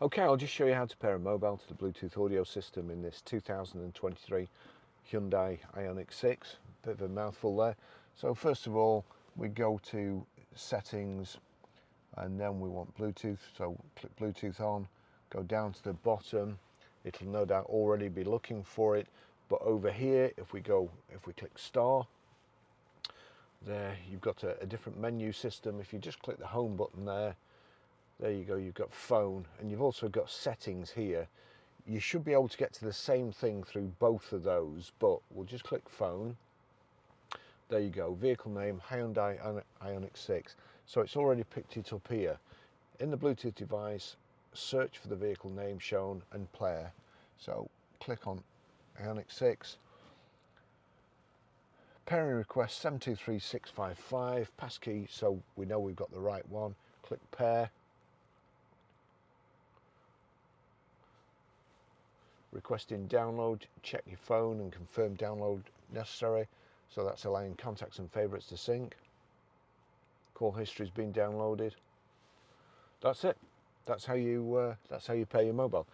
Okay, I'll just show you how to pair a mobile to the Bluetooth audio system in this 2023 Hyundai Ioniq 6. Bit of a mouthful there. So first of all, we go to settings and then we want Bluetooth. So click Bluetooth on, go down to the bottom. It'll no doubt already be looking for it. But over here, if we click star, there you've got a different menu system. If you just click the home button there you go, you've got phone, and you've also got settings here. You should be able to get to the same thing through both of those, but we'll just click phone. There you go, vehicle name, Hyundai Ioniq 6. So it's already picked it up here. In the Bluetooth device, search for the vehicle name shown and player. So click on Ioniq 6. Pairing request 723655, passkey, so we know we've got the right one. Click pair. Requesting download, check your phone and confirm download necessary. So that's allowing contacts and favourites to sync. Call history's been downloaded. That's it. That's how you pair your mobile.